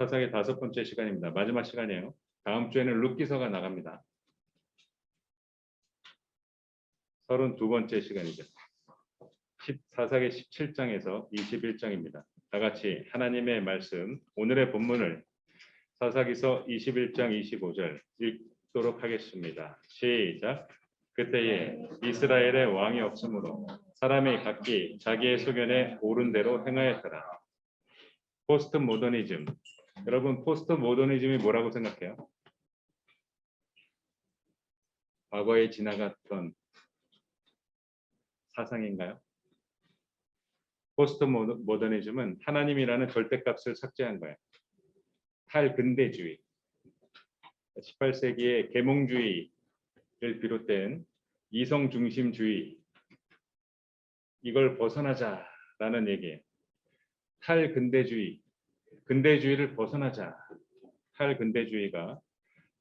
사사기 5번째 시간입니다. 마지막 시간이에요. 다음 주에는 룻기서가 나갑니다. 32번째 시간이죠. 사사기 17장에서 21장입니다. 다 같이 하나님의 말씀, 오늘의 본문을 사사기서 21장 25절 읽도록 하겠습니다. 시작. 그때에 이스라엘의 왕이 없으므로 사람이 각기 자기의 소견에 옳은 대로 행하였더라. 포스트 모더니즘. 여러분, 포스트 모더니즘이 뭐라고 생각해요? 과거에 지나갔던 사상인가요? 포스트 모더니즘은 하나님이라는 절대값을 삭제한 거예요. 탈근대주의, 18세기의 계몽주의를 비롯된 이성중심주의, 이걸 벗어나자라는 얘기예요. 탈근대주의, 근대주의를 벗어나자. 탈근대주의가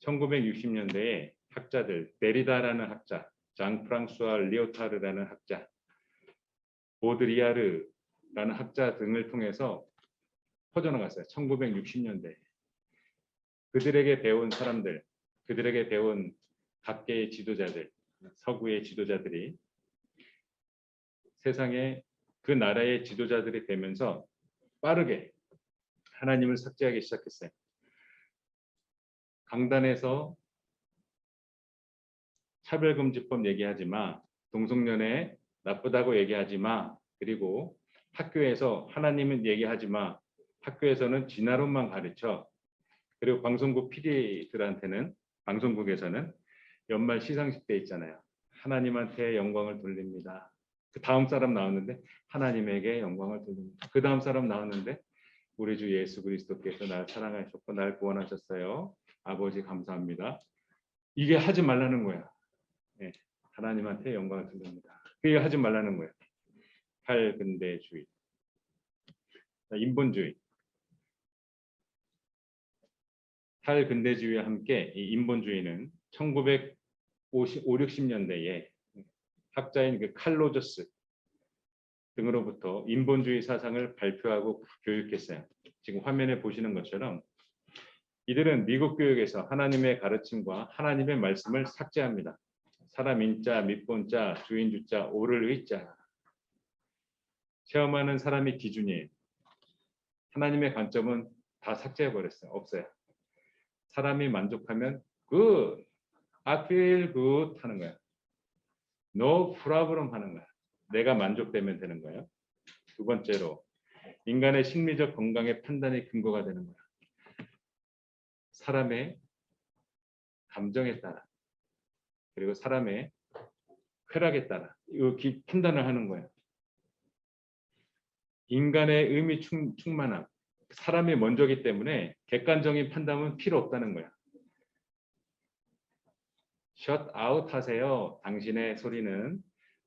1960년대에 학자들, 데리다라는 학자, 장 프랑수아 리오타르라는 학자, 보드리아르라는 학자 등을 통해서 퍼져나갔어요. 1960년대. 그들에게 배운 사람들, 그들에게 배운 각계의 지도자들, 서구의 지도자들이 세상에 그 나라의 지도자들이 되면서 빠르게 하나님을 삭제하기 시작했어요. 강단에서 차별금지법 얘기하지 마, 동성연애 나쁘다고 얘기하지 마, 그리고 학교에서 하나님은 얘기하지 마, 학교에서는 진화론만 가르쳐, 그리고 방송국 PD들한테는 방송국에서는 연말 시상식 때 있잖아요. 하나님한테 영광을 돌립니다. 그 다음 사람 나왔는데 하나님에게 영광을 돌립니다. 그 다음 사람 나왔는데 우리 주 예수 그리스도께서 날 사랑하셨고 날 구원하셨어요. 아버지 감사합니다. 이게 하지 말라는 거야. 네, 하나님한테 영광을 돌립니다. 그게 하지 말라는 거야. 탈근대주의, 인본주의. 탈근대주의와 함께 이 인본주의는 1950, 60년대에 학자인 그 칼 로저스 등으로부터 인본주의 사상을 발표하고 교육했어요. 지금 화면에 보시는 것처럼 이들은 미국 교육에서 하나님의 가르침과 하나님의 말씀을 삭제합니다. 사람 인자, 밑본자, 주인 주자, 오를 의자. 체험하는 사람이 기준이에요. 하나님의 관점은 다 삭제해버렸어요. 없어요. 사람이 만족하면 good, I feel good 하는 거야. No problem 하는 거야. 내가 만족되면 되는 거예요. 두 번째로 인간의 심리적 건강의 판단의 근거가 되는 거야. 사람의 감정에 따라 그리고 사람의 쾌락에 따라 이 판단을 하는 거예요. 인간의 의미 충만함, 사람이 먼저기 때문에 객관적인 판단은 필요 없다는 거야. shut out 하세요. 당신의 소리는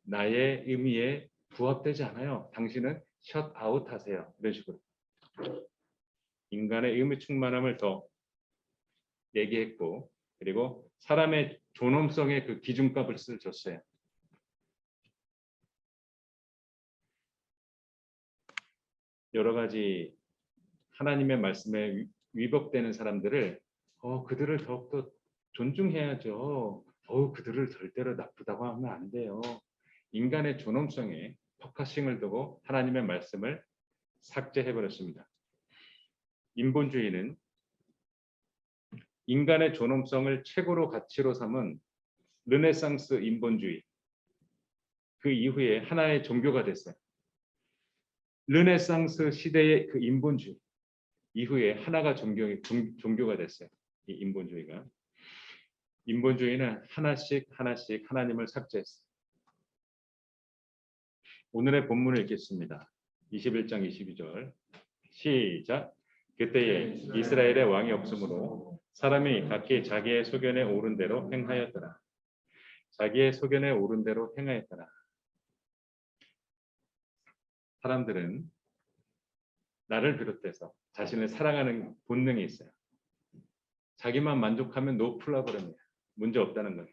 나의 의미에 부합되지 않아요. 당신은 shut out 하세요. 이런 식으로. 인간의 의미 충만함을 더 얘기했고, 그리고 사람의 존엄성의 그 기준값을 줬어요. 여러 가지 하나님의 말씀에 위법되는 사람들을 그들을 더욱더 존중해야죠. 그들을 절대로 나쁘다고 하면 안 돼요. 인간의 존엄성에 포커싱을 두고 하나님의 말씀을 삭제해버렸습니다. 인본주의는 인간의 존엄성을 최고로 가치로 삼은 르네상스 인본주의, 그 이후에 하나의 종교가 됐어요. 르네상스 시대의 그 인본주의 이후에 하나가 종교가 됐어요. 이 인본주의가. 인본주의는 하나씩 하나님을 삭제했어요. 오늘의 본문을 읽겠습니다. 21장 22절 시작. 그때에 이스라엘의 왕이 없으므로 사람이 각기 자기의 소견에 옳은 대로 행하였더라. 자기의 소견에 옳은 대로 행하였더라. 사람들은 나를 비롯해서 자신을 사랑하는 본능이 있어요. 자기만 만족하면 노 프로블럼이야. 문제 없다는 거예요.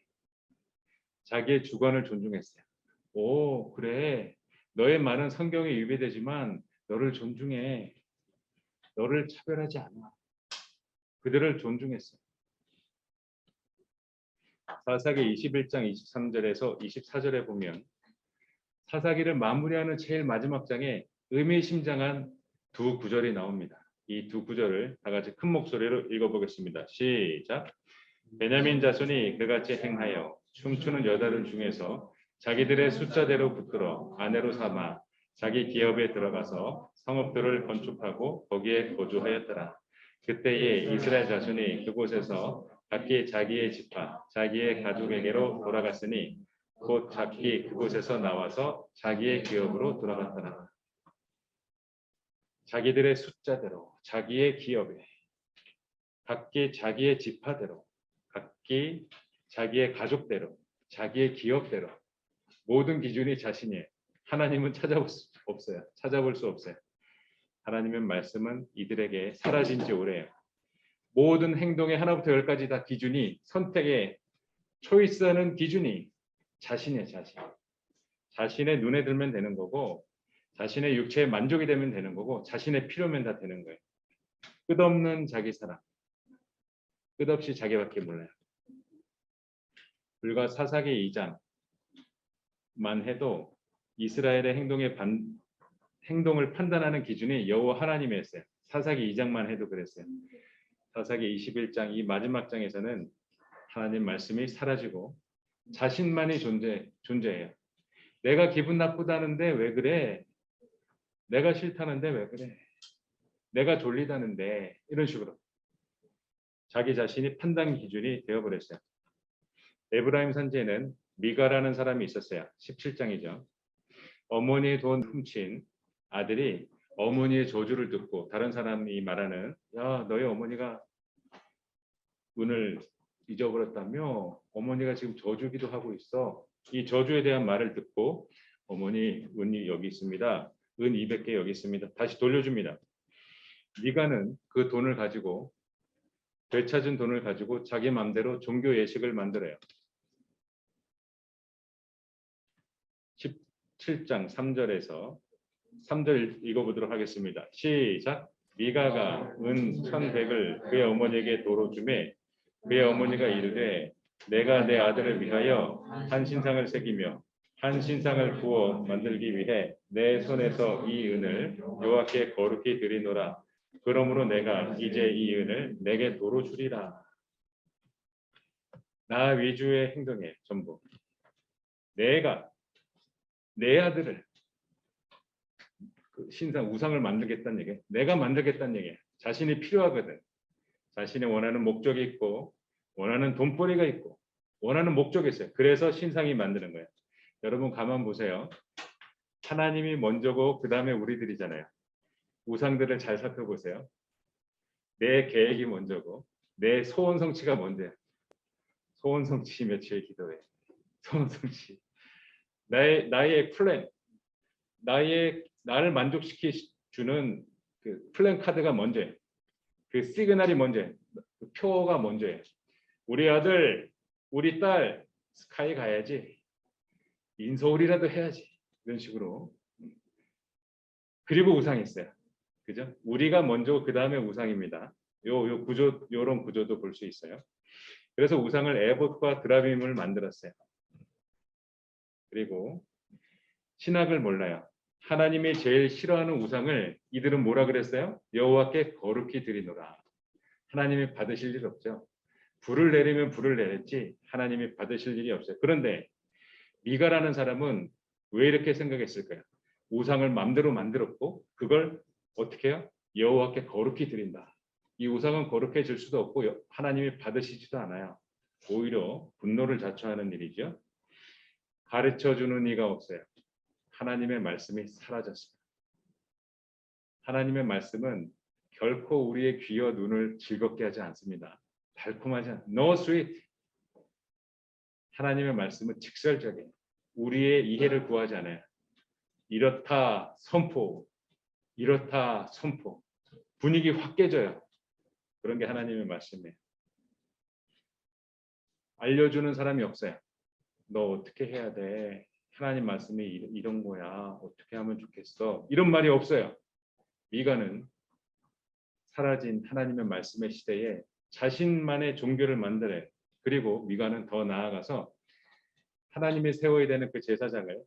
자기의 주관을 존중했어요. 오, 그래. 너의 말은 성경에 위배되지만 너를 존중해. 너를 차별하지 않아. 그들을 존중했어요. 사사기 21장 23절에서 24절에 보면 사사기를 마무리하는 제일 마지막 장에 의미심장한 두 구절이 나옵니다. 이 두 구절을 다 같이 큰 목소리로 읽어보겠습니다. 시작. 베냐민 자손이 그같이 행하여 춤추는 여자들 중에서 자기들의 숫자대로 붙들어 아내로 삼아 자기 기업에 들어가서 성읍들을 건축하고 거기에 거주하였더라. 그때에 이스라엘 자손이 그곳에서 각기 자기의 집과 자기의 가족에게로 돌아갔으니 곧 각기 그곳에서 나와서 자기의 기업으로 돌아갔더라. 자기들의 숫자대로 자기의 기업에 각기 자기의 지파대로 각기 자기의 가족대로 자기의 기업대로 모든 기준이 자신이에요. 하나님은 찾아볼 수 없어요. 찾아볼 수 없어요. 하나님의 말씀은 이들에게 사라진 지 오래예요. 모든 행동의 하나부터 열까지 다 기준이 선택의 초이스하는 기준이 자신의 자신. 자신의 눈에 들면 되는 거고 자신의 육체에 만족이 되면 되는 거고 자신의 필요면 다 되는 거예요. 끝없는 자기 사랑. 끝없이 자기밖에 몰라요. 불과 사사기 2장만 해도 이스라엘의 행동을 판단하는 기준이 여호와 하나님이었어요. 사사기 2장만 해도 그랬어요. 사사기 21장 이 마지막 장에서는 하나님 말씀이 사라지고 자신만이 존재해요. 내가 기분 나쁘다는데 왜 그래? 내가 싫다는데 왜 그래? 내가 졸리다는데 이런 식으로 자기 자신이 판단 기준이 되어버렸어요. 에브라임 산지에는 미가라는 사람이 있었어요. 17장이죠. 어머니의 돈 훔친 아들이 어머니의 저주를 듣고 다른 사람이 말하는 야 너희 어머니가 은을 잊어버렸다며 어머니가 지금 저주기도 하고 있어. 이 저주에 대한 말을 듣고 어머니 은이 여기 있습니다. 은 200개 여기 있습니다. 다시 돌려줍니다. 미가는 그 돈을 가지고 되찾은 돈을 가지고 자기 마음대로 종교 예식을 만들어요. 17장 3절에서 3절 읽어보도록 하겠습니다. 시작. 미가가 은 1100을 그의 어머니에게 도로 주매 그의 어머니가 이르되 내가 내 아들을 위하여 한 신상을 새기며 한 신상을 구워 만들기 위해 내 손에서 이 은을 여호와께 거룩히 드리노라. 그러므로 내가 이제 이 은을 내게 도로 주리라. 나 위주의 행동에 전부 내가 내 아들을 그 신상 우상을 만들겠다는 얘기예요. 내가 만들겠다는 얘기예요. 자신이 필요하거든. 자신의 원하는 목적이 있고 원하는 돈벌이가 있고 원하는 목적이 있어요. 그래서 신상이 만드는 거예요. 여러분 가만 보세요. 하나님이 먼저고 그 다음에 우리들이잖아요. 우상들을 잘 살펴보세요. 내 계획이 먼저고 내 소원 성취가 먼저예요. 소원 성취 며칠 기도해. 소원 성취. 나의 플랜, 나를 만족시켜 주는 그 플랜 카드가 먼저예요. 그 시그널이 먼저예요. 그 표가 먼저예요. 우리 아들, 우리 딸 스카이 가야지. 인서울이라도 해야지. 이런 식으로. 그리고 우상이 있어요. 그죠? 우리가 먼저 그 다음에 우상입니다. 요 구조, 요런 구조도 볼 수 있어요. 그래서 우상을 에봇과 드라빔을 만들었어요. 그리고 신학을 몰라요. 하나님이 제일 싫어하는 우상을 이들은 뭐라 그랬어요? 여호와께 거룩히 드리노라. 하나님이 받으실 일 없죠. 불을 내리면 불을 내렸지 하나님이 받으실 일이 없어요. 그런데 미가라는 사람은 왜 이렇게 생각했을까요? 우상을 마음대로 만들었고 그걸 어떻게 해요? 여호와께 거룩히 드린다. 이 우상은 거룩해질 수도 없고 하나님이 받으시지도 않아요. 오히려 분노를 자초하는 일이죠. 가르쳐주는 이가 없어요. 하나님의 말씀이 사라졌습니다. 하나님의 말씀은 결코 우리의 귀와 눈을 즐겁게 하지 않습니다. 달콤하지 않아요. No sweet. 하나님의 말씀은 직설적이에요. 우리의 이해를 구하지 않아요. 이렇다 선포, 이렇다 선포. 분위기 확 깨져요. 그런 게 하나님의 말씀이에요. 알려주는 사람이 없어요. 너 어떻게 해야 돼? 하나님 말씀이 이런 거야. 어떻게 하면 좋겠어? 이런 말이 없어요. 미가는 사라진 하나님의 말씀의 시대에 자신만의 종교를 만들어요. 그리고 미가는 더 나아가서 하나님이 세워야 되는 그 제사장을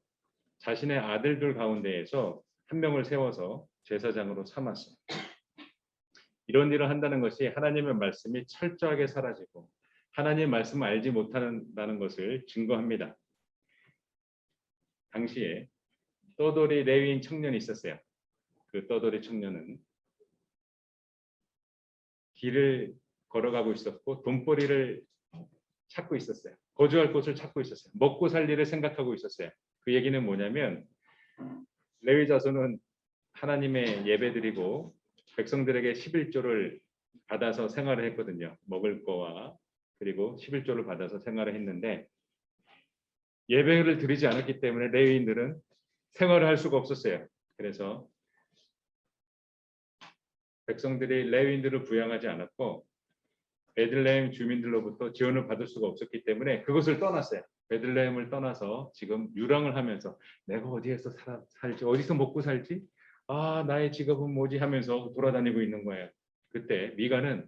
자신의 아들들 가운데에서 한 명을 세워서 제사장으로 삼았어요. 이런 일을 한다는 것이 하나님의 말씀이 철저하게 사라지고 하나님의 말씀을 알지 못한다는 것을 증거합니다. 당시에 떠돌이 레위인 청년이 있었어요. 그 떠돌이 청년은 길을 걸어가고 있었고 돈벌이를 찾고 있었어요. 거주할 곳을 찾고 있었어요. 먹고 살 일을 생각하고 있었어요. 그 얘기는 뭐냐면 레위 자손은 하나님의 예배드리고 백성들에게 11조를 받아서 생활을 했거든요. 먹을 거와 그리고 11조를 받아서 생활을 했는데 예배를 드리지 않았기 때문에 레위인들은 생활을 할 수가 없었어요. 그래서 백성들이 레위인들을 부양하지 않았고 베들레헴 주민들로부터 지원을 받을 수가 없었기 때문에 그것을 떠났어요. 베들레헴을 떠나서 지금 유랑을 하면서 내가 어디에서 살지 어디서 먹고 살지 나의 직업은 뭐지 하면서 돌아다니고 있는 거예요. 그때 미가는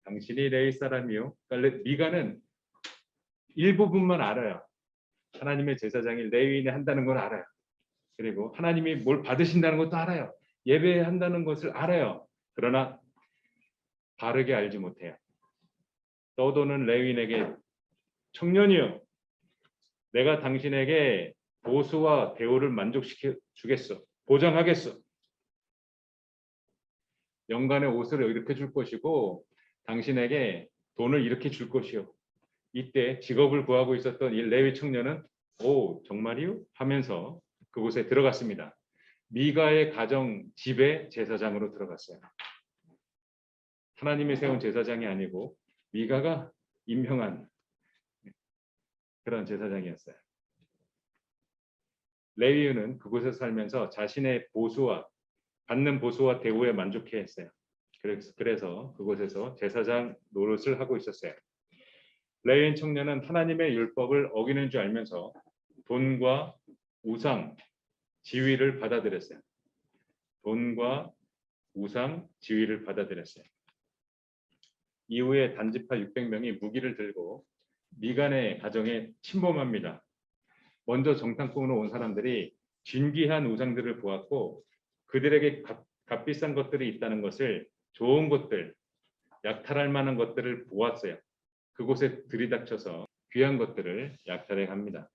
당신이 레위 사람이요. 그러니까 미가는 일부분만 알아요. 하나님의 제사장이 레위인이 한다는 걸 알아요. 그리고 하나님이 뭘 받으신다는 것도 알아요. 예배한다는 것을 알아요. 그러나 바르게 알지 못해요. 떠도는 레위인에게 청년이요. 내가 당신에게 보수와 대우를 만족시켜 주겠어. 보장하겠어. 연간의 옷을 이렇게 줄 것이고 당신에게 돈을 이렇게 줄 것이요. 이때 직업을 구하고 있었던 이 레위 청년은 오 정말이요? 하면서 그곳에 들어갔습니다. 미가의 가정 집의 제사장으로 들어갔어요. 하나님이 세운 제사장이 아니고 미가가 임명한 그런 제사장이었어요. 레위인은 그곳에서 살면서 자신의 보수와 받는 보수와 대우에 만족해했어요. 그래서 그곳에서 제사장 노릇을 하고 있었어요. 레위인 청년은 하나님의 율법을 어기는 줄 알면서 돈과 우상, 지위를 받아들였어요. 돈과 우상, 지위를 받아들였어요. 이후에 단지파 600명이 무기를 들고 미간의 가정에 침범합니다. 먼저 정탐꾼으로 온 사람들이 진귀한 우상들을 보았고 그들에게 값비싼 것들이 있다는 것을 좋은 것들, 약탈할 만한 것들을 보았어요. 그곳에 들이닥쳐서 귀한 것들을 약탈해 갑니다.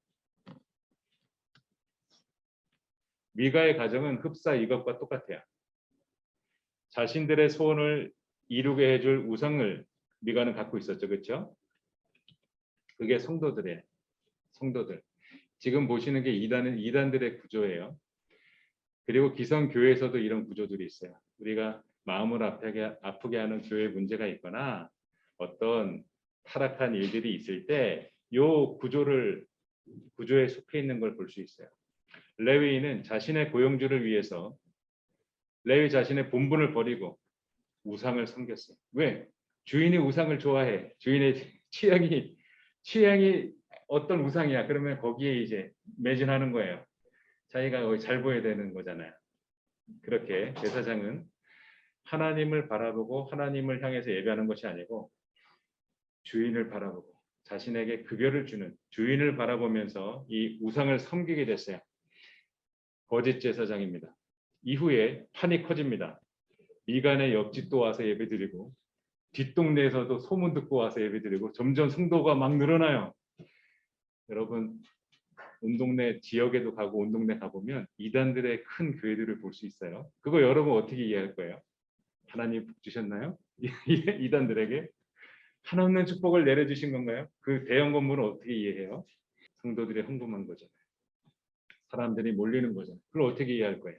미가의 가정은 흡사 이것과 똑같아요. 자신들의 소원을 이루게 해줄 우상을 미가는 갖고 있었죠. 그렇죠? 그게 성도들. 지금 보시는 게 이단들의 구조예요. 그리고 기성교회에서도 이런 구조들이 있어요. 우리가 마음을 아프게 하는 교회 문제가 있거나 어떤 타락한 일들이 있을 때 이 구조에 속해 있는 걸 볼 수 있어요. 레위인은 자신의 고용주를 위해서 레위 자신의 본분을 버리고 우상을 섬겼어요. 왜? 주인이 우상을 좋아해. 주인의 취향이 어떤 우상이야. 그러면 거기에 이제 매진하는 거예요. 자기가 잘 보여야 되는 거잖아요. 그렇게 제사장은 하나님을 바라보고 하나님을 향해서 예배하는 것이 아니고 주인을 바라보고 자신에게 급여를 주는 주인을 바라보면서 이 우상을 섬기게 됐어요. 거짓 제사장입니다. 이후에 판이 커집니다. 미간의 옆집도 와서 예배드리고 뒷동네에서도 소문 듣고 와서 예배드리고 점점 성도가 막 늘어나요. 여러분 온 동네 지역에도 가고 온 동네 가보면 이단들의 큰 교회들을 볼 수 있어요. 그거 여러분 어떻게 이해할 거예요? 하나님 복 주셨나요? 이단들에게 하나님의 축복을 내려주신 건가요? 그 대형 건물은 어떻게 이해해요? 성도들이 헌금한 거잖아요. 사람들이 몰리는 거잖아요. 그걸 어떻게 이해할 거예요?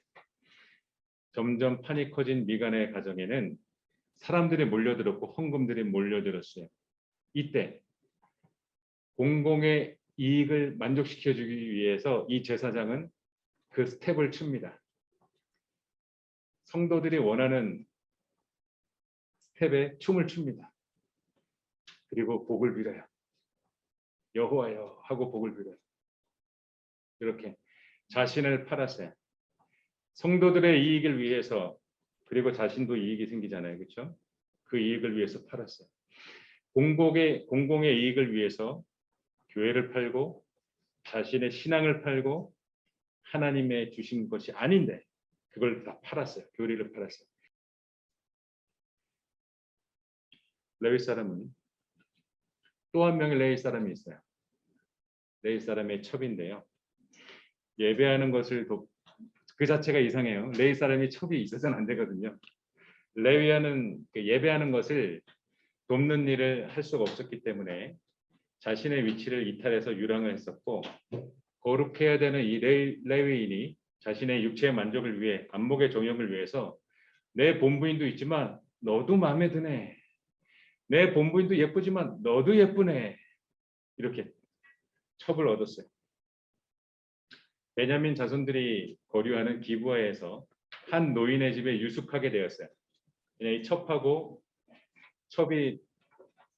점점 판이 커진 미간의 가정에는 사람들이 몰려들었고 헌금들이 몰려들었어요. 이때 공공의 이익을 만족시켜주기 위해서 이 제사장은 그 스텝을 춥니다. 성도들이 원하는 스텝에 춤을 춥니다. 그리고 복을 빌어요. 여호와여 하고 복을 빌어요. 이렇게 자신을 팔았어요. 성도들의 이익을 위해서 그리고 자신도 이익이 생기잖아요. 그렇죠? 그 이익을 위해서 팔았어요. 공공의 이익을 위해서 교회를 팔고 자신의 신앙을 팔고 하나님의 주신 것이 아닌데 그걸 다 팔았어요. 교리를 팔았어요. 레위 사람은 또 한 명의 레위 사람이 있어요. 레위 사람의 첩인데요. 예배하는 것을 그 자체가 이상해요. 레위 사람이 첩이 있어서는 안 되거든요. 레위하는 예배하는 것을 돕는 일을 할 수가 없었기 때문에 자신의 위치를 이탈해서 유랑을 했었고 거룩해야 되는 이 레위인이 자신의 육체의 만족을 위해 안목의 정욕을 위해서 내 본부인도 있지만 너도 마음에 드네. 내 본부인도 예쁘지만 너도 예쁘네. 이렇게 첩을 얻었어요. 베냐민 자손들이 거류하는 기브아에서 한 노인의 집에 유숙하게 되었어요. 이 첩이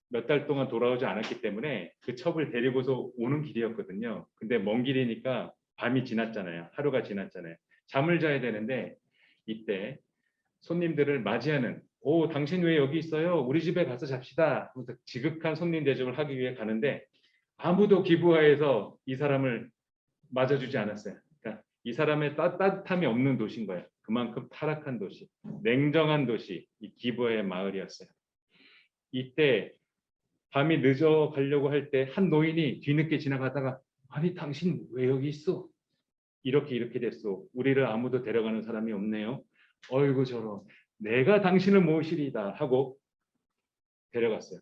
몇 달 동안 돌아오지 않았기 때문에 그 첩을 데리고서 오는 길이었거든요. 근데 먼 길이니까 밤이 지났잖아요. 하루가 지났잖아요. 잠을 자야 되는데 이때 손님들을 맞이하는 당신 왜 여기 있어요? 우리 집에 가서 잡시다. 그래서 지극한 손님 대접을 하기 위해 가는데 아무도 기브아에서 이 사람을 맞아주지 않았어요. 그러니까 이 사람의 따뜻함이 없는 도시인 거예요. 그만큼 타락한 도시, 냉정한 도시, 이 기브아의 마을이었어요. 이때 밤이 늦어 가려고 할 때 한 노인이 뒤늦게 지나가다가 아니 당신 왜 여기 있어? 이렇게 됐어. 우리를 아무도 데려가는 사람이 없네요. 어이구 저런 내가 당신을 모시리다 하고 데려갔어요.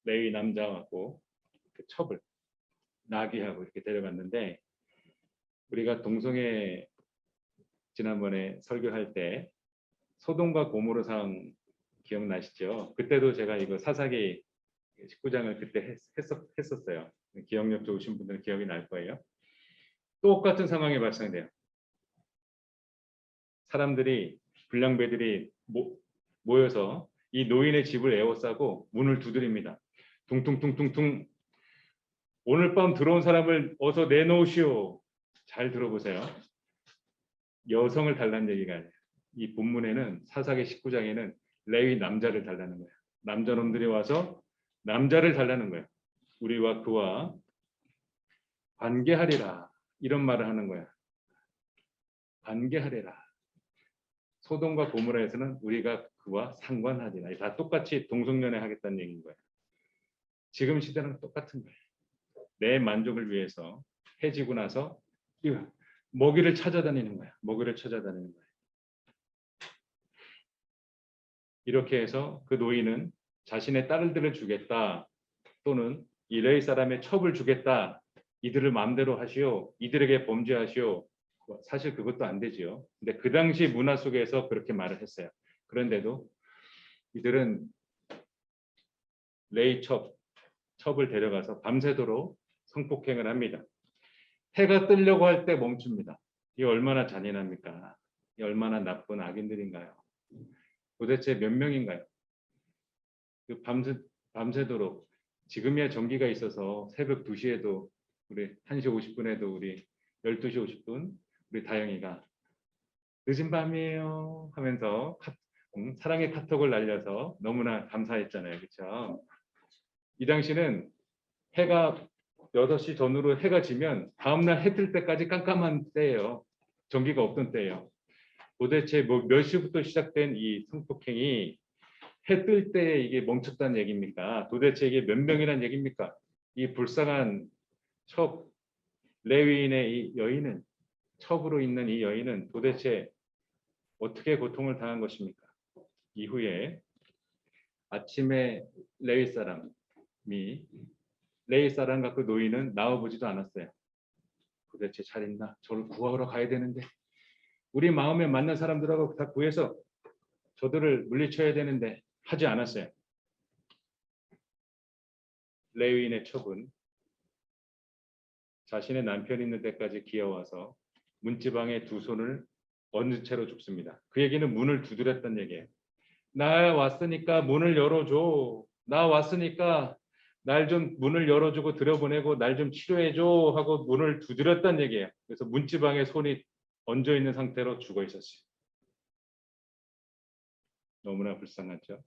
레위 남자하고 그 첩을 나귀하고 이렇게 데려갔는데 우리가 동성애 지난번에 설교할 때 소돔과 고모르상 기억나시죠? 그때도 제가 이거 사사기 19장을 그때 했었어요. 기억력 좋으신 분들은 기억이 날 거예요. 똑같은 상황이 발생돼요. 사람들이 불량배들이 모여서 이 노인의 집을 에워싸고 문을 두드립니다. 둥둥둥둥둥 오늘 밤 들어온 사람을 어서 내놓으시오. 잘 들어보세요. 여성을 달라는 얘기가 아니에요. 이 본문에는 사사기 19장에는 레위 남자를 달라는 거예요. 남자놈들이 와서 남자를 달라는 거예요. 우리와 그와 관계하리라 이런 말을 하는 거야. 관계하리라. 소돔과 고모라에서는 우리가 그와 상관하리라. 다 똑같이 동성연애 하겠다는 얘기인 거예요. 지금 시대는 똑같은 거예요. 내 만족을 위해서 해지고 나서 먹이를 찾아다니는 거야. 먹이를 찾아다니는 거야. 이렇게 해서 그 노인은 자신의 딸들을 주겠다 또는 이 레위 사람의 첩을 주겠다. 이들을 마음대로 하시오. 이들에게 범죄하시오. 사실 그것도 안 되지요. 근데 그 당시 문화 속에서 그렇게 말을 했어요. 그런데도 이들은 레위 첩을 데려가서 밤새도록 성폭행을 합니다. 해가 뜨려고 할 때 멈춥니다. 이 얼마나 잔인합니까? 이 얼마나 나쁜 악인들인가요? 도대체 몇 명인가요? 그 밤새도록 지금이야 전기가 있어서 새벽 2시에도 우리 1시 50분에도 우리 12시 50분 우리 다영이가 늦은 밤이에요 하면서 사랑의 카톡을 날려서 너무나 감사했잖아요. 그렇죠? 이 당시는 해가 6시 전후로 해가 지면 다음날 해 뜰 때까지 깜깜한 때예요. 전기가 없던 때예요. 도대체 몇 시부터 시작된 이 성폭행이 해 뜰 때 이게 멈췄다는 얘기입니까? 도대체 이게 몇 명이란 얘기입니까? 이 불쌍한 첩 레위인의 이 여인은 첩으로 있는 이 여인은 도대체 어떻게 고통을 당한 것입니까? 이후에 아침에 레위 사람과 그 노인은 나와보지도 않았어요. 도대체 잘 있나? 저를 구하러 가야 되는데 우리 마음에 맞는 사람들하고 다 구해서 저들을 물리쳐야 되는데 하지 않았어요. 레위인의 첩은 자신의 남편이 있는 데까지 기어와서 문지방에 두 손을 얹은 채로 죽습니다. 그 얘기는 문을 두드렸다는 얘기예요. 나 왔으니까 문을 열어줘. 나 왔으니까 날 좀 문을 열어주고 들여보내고 날 좀 치료해줘 하고 문을 두드렸다는 얘기예요. 그래서 문지방에 손이 얹어 있는 상태로 죽어 있었어요. 너무나 불쌍하죠.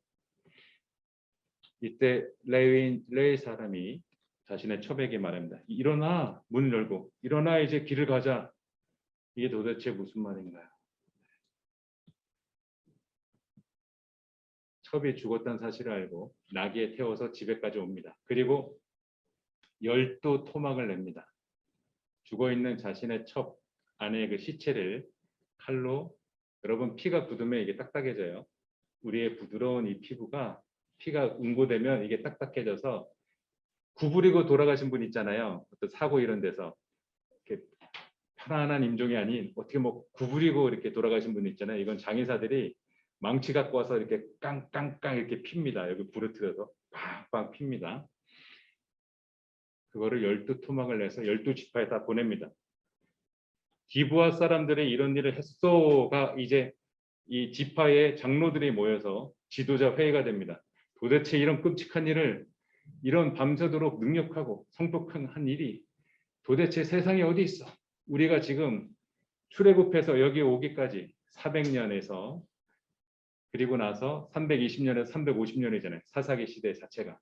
이때 레위 사람이 자신의 첩에게 말합니다. 일어나, 문을 열고 일어나, 이제 길을 가자. 이게 도대체 무슨 말인가요? 첩이 죽었다는 사실을 알고 나귀에 태워서 집에까지 옵니다. 그리고 12토막을 냅니다. 죽어있는 자신의 첩 안에 그 시체를 칼로, 여러분 피가 굳으면 이게 딱딱해져요. 우리의 부드러운 이 피부가, 피가 응고되면 이게 딱딱해져서 구부리고 돌아가신 분 있잖아요. 어떤 사고 이런 데서 이렇게 편안한 임종이 아닌 어떻게 뭐 구부리고 이렇게 돌아가신 분 있잖아요. 이건 장의사들이 망치 갖고 와서 이렇게 깡깡깡 이렇게 핍니다. 여기 부러뜨려서 빵빵 핍니다. 그거를 12토막을 내서 12지파에 다 보냅니다. 기브아 사람들의 이런 일을 했소가 이제 이 지파의 장로들이 모여서 지도자 회의가 됩니다. 도대체 이런 끔찍한 일을, 이런 밤새도록 능력하고 성폭행한 일이 도대체 세상에 어디 있어? 우리가 지금 출애굽해서 여기 오기까지 400년에서, 그리고 나서 320년에서 350년이잖아요. 사사기 시대 자체가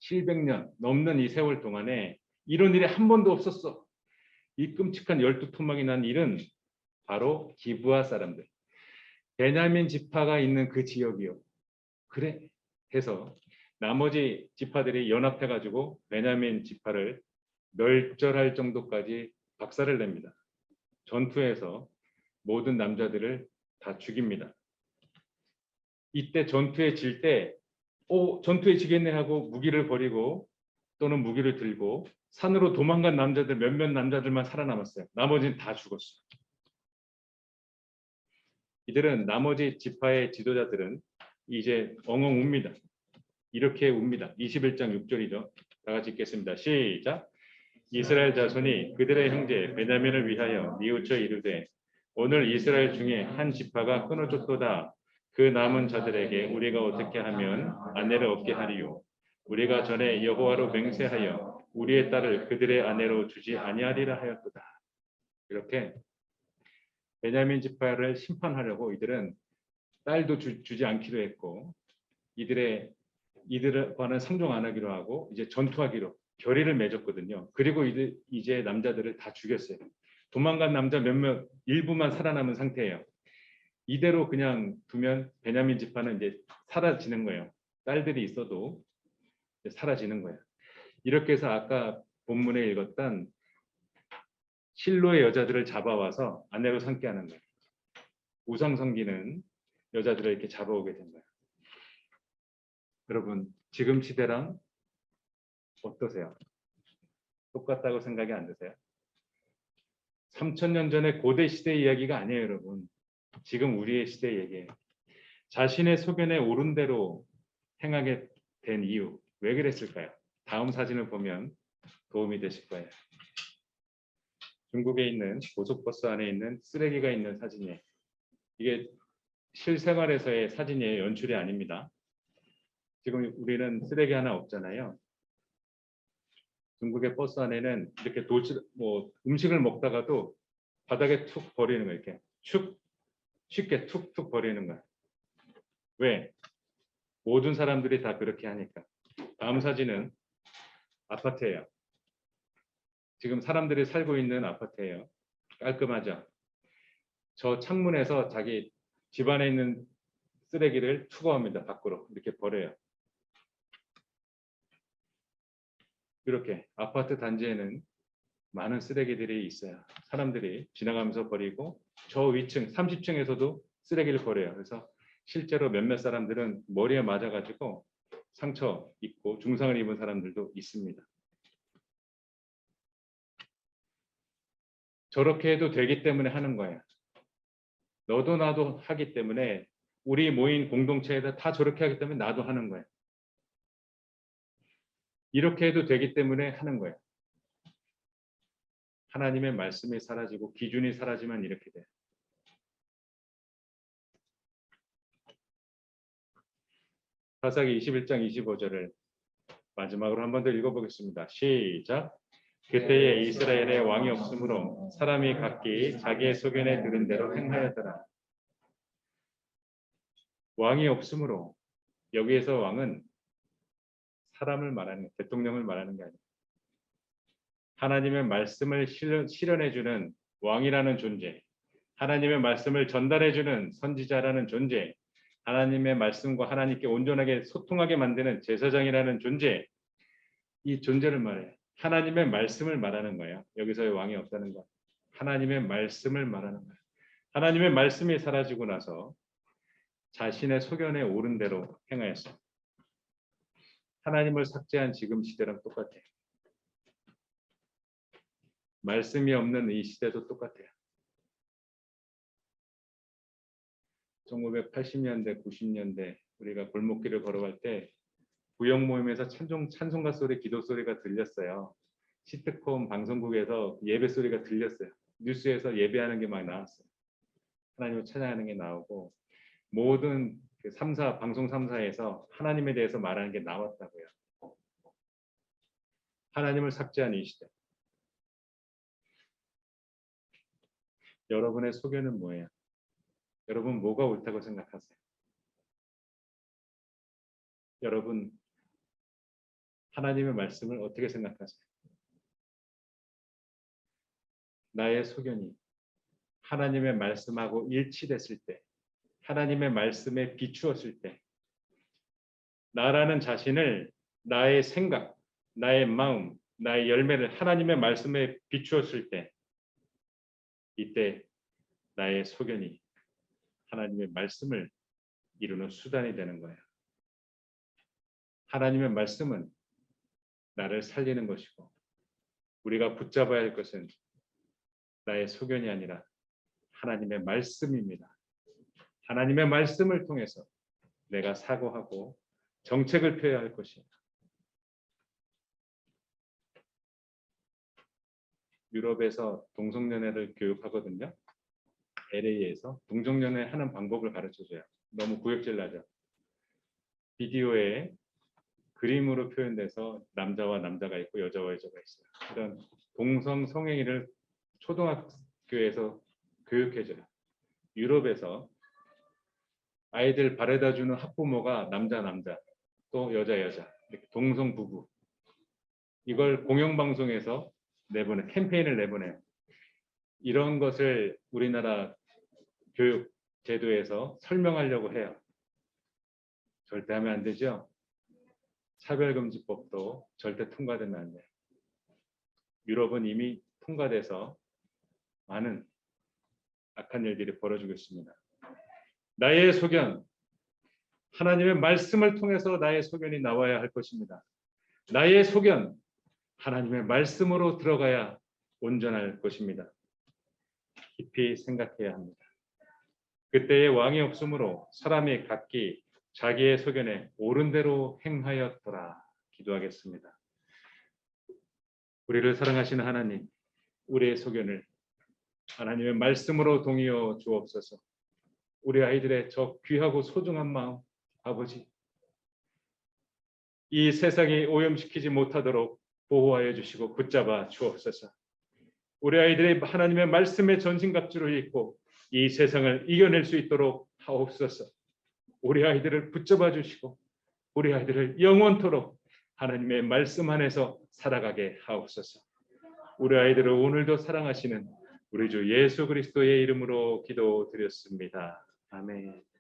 700년 넘는 이 세월 동안에 이런 일이 한 번도 없었어. 이 끔찍한 12토막이 난 일은 바로 기브아 사람들, 베냐민 지파가 있는 그 지역이요. 그래 해서 나머지 지파들이 연합해가지고 베냐민 지파를 멸절할 정도까지 박살을 냅니다. 전투에서 모든 남자들을 다 죽입니다. 이때 전투에 질 때 전투에 지겠네 하고 무기를 버리고 또는 무기를 들고 산으로 도망간 남자들, 몇몇 남자들만 살아남았어요. 나머지는 다 죽었어요. 이들은, 나머지 지파의 지도자들은 이제 엉엉 웁니다. 이렇게 웁니다. 21장 6절이죠. 다 같이 읽겠습니다. 시작. 이스라엘 자손이 그들의 형제 베냐민을 위하여 뉘우쳐 이르되 오늘 이스라엘 중에 한 지파가 끊어졌도다. 그 남은 자들에게 우리가 어떻게 하면 아내를 얻게 하리요? 우리가 전에 여호와로 맹세하여 우리의 딸을 그들의 아내로 주지 아니하리라 하였도다. 이렇게 베냐민 지파를 심판하려고 이들은 딸도 주지 않기로 했고, 이들과는 상종 안 하기로 하고 이제 전투하기로 결의를 맺었거든요. 그리고 이제 남자들을 다 죽였어요. 도망간 남자 몇몇 일부만 살아남은 상태예요. 이대로 그냥 두면 베냐민 지파는 이제 사라지는 거예요. 딸들이 있어도 사라지는 거예요. 이렇게 해서 아까 본문에 읽었던 실로의 여자들을 잡아와서 아내로 삼게 하는 거예요. 우상 섬기는 여자들을 이렇게 잡아오게 된 거예요. 여러분, 지금 시대랑 어떠세요? 똑같다고 생각이 안 드세요? 3000년 전에 고대 시대 이야기가 아니에요, 여러분. 지금 우리의 시대 얘기예요. 자신의 소견에 옳은 대로 행하게 된 이유, 왜 그랬을까요? 다음 사진을 보면 도움이 되실 거예요. 중국에 있는 고속버스 안에 있는 쓰레기가 있는 사진이에요. 이게 실생활에서의 사진이에요. 연출이 아닙니다. 지금 우리는 쓰레기 하나 없잖아요. 중국의 버스 안에는 이렇게 음식을 먹다가도 바닥에 툭 버리는 거예요. 이렇게 쉽게 툭툭 버리는 거예요. 왜? 모든 사람들이 다 그렇게 하니까. 다음 사진은 아파트예요. 지금 사람들이 살고 있는 아파트예요. 깔끔하죠? 저 창문에서 자기 집안에 있는 쓰레기를 투거합니다. 밖으로 이렇게 버려요. 이렇게 아파트 단지에는 많은 쓰레기들이 있어요. 사람들이 지나가면서 버리고 저 위층 30층에서도 쓰레기를 버려요. 그래서 실제로 몇몇 사람들은 머리에 맞아가지고 상처 입고 중상을 입은 사람들도 있습니다. 저렇게 해도 되기 때문에 하는 거예요. 너도 나도 하기 때문에, 우리 모인 공동체에다 다 저렇게 하기 때문에 나도 하는 거예요. 이렇게 해도 되기 때문에 하는 거예요. 하나님의 말씀이 사라지고 기준이 사라지면 이렇게 돼요. 사사기 21장 25절을 마지막으로 한 번 더 읽어보겠습니다. 시작. 그때에 이스라엘의 왕이 없으므로 사람이 각기 자기의 소견에 들은 대로 행하였더라. 왕이 없으므로, 여기에서 왕은 사람을 말하는, 대통령을 말하는 게 아니에요. 하나님의 말씀을 실현해주는 왕이라는 존재, 하나님의 말씀을 전달해주는 선지자라는 존재, 하나님의 말씀과 하나님께 온전하게 소통하게 만드는 제사장이라는 존재, 이 존재를 말해요. 하나님의 말씀을 말하는 거예요. 여기서의 왕이 없다는 거. 하나님의 말씀을 말하는 거예요. 하나님의 말씀이 사라지고 나서 자신의 소견에 옳은 대로 행하였어요. 하나님을 삭제한 지금 시대랑 똑같아요. 말씀이 없는 이 시대도 똑같아요. 1980년대, 90년대 우리가 골목길을 걸어갈 때 구역 모임에서 찬송가 소리, 기도 소리가 들렸어요. 시트콤 방송국에서 예배 소리가 들렸어요. 뉴스에서 예배하는 게 막 나왔어요. 하나님을 찬양하는 게 나오고 모든 그 방송 3사에서 하나님에 대해서 말하는 게 나왔다고요. 하나님을 삭제한 이 시대. 여러분의 소견은 뭐예요? 여러분 뭐가 옳다고 생각하세요? 여러분 하나님의 말씀을 어떻게 생각하세요? 나의 소견이 하나님의 말씀하고 일치됐을 때, 하나님의 말씀에 비추었을 때, 나라는 자신을 나의 생각, 나의 마음, 나의 열매를 하나님의 말씀에 비추었을 때, 이때 나의 소견이 하나님의 말씀을 이루는 수단이 되는 거예요. 하나님의 말씀은 나를 살리는 것이고 우리가 붙잡아야 할 것은 나의 소견이 아니라 하나님의 말씀입니다. 하나님의 말씀을 통해서 내가 사고하고 정책을 펴야 할 것이에요. 유럽에서 동성연애를 교육하거든요. LA에서 동성연애 하는 방법을 가르쳐줘요. 너무 구역질 나죠. 비디오에 그림으로 표현돼서 남자와 남자가 있고 여자와 여자가 있어요. 이런 동성 성행위를 초등학교에서 교육해줘요. 유럽에서 아이들 바래다주는 학부모가 남자 또 여자 이렇게 동성 부부 이걸 공영방송에서 캠페인을 내보내요. 이런 것을 우리나라 교육 제도에서 설명하려고 해요. 절대 하면 안 되죠. 차별금지법도 절대 통과되면 안 돼요. 유럽은 이미 통과돼서 많은 악한 일들이 벌어지고 있습니다. 나의 소견, 하나님의 말씀을 통해서 나의 소견이 나와야 할 것입니다. 나의 소견, 하나님의 말씀으로 들어가야 온전할 것입니다. 깊이 생각해야 합니다. 그때의 왕이 없으므로 사람이 각기 자기의 소견에 옳은 대로 행하였더라. 기도하겠습니다. 우리를 사랑하시는 하나님, 우리의 소견을 하나님의 말씀으로 동이어 주옵소서. 우리 아이들의 저 귀하고 소중한 마음, 아버지, 이 세상이 오염시키지 못하도록 보호하여 주시고 붙잡아 주옵소서. 우리 아이들의 하나님의 말씀의 전신갑주를 입고 이 세상을 이겨낼 수 있도록 하옵소서. 우리 아이들을 붙잡아 주시고 우리 아이들을 영원토록 하나님의 말씀 안에서 살아가게 하옵소서. 우리 아이들을 오늘도 사랑하시는 우리 주 예수 그리스도의 이름으로 기도드렸습니다. 아멘.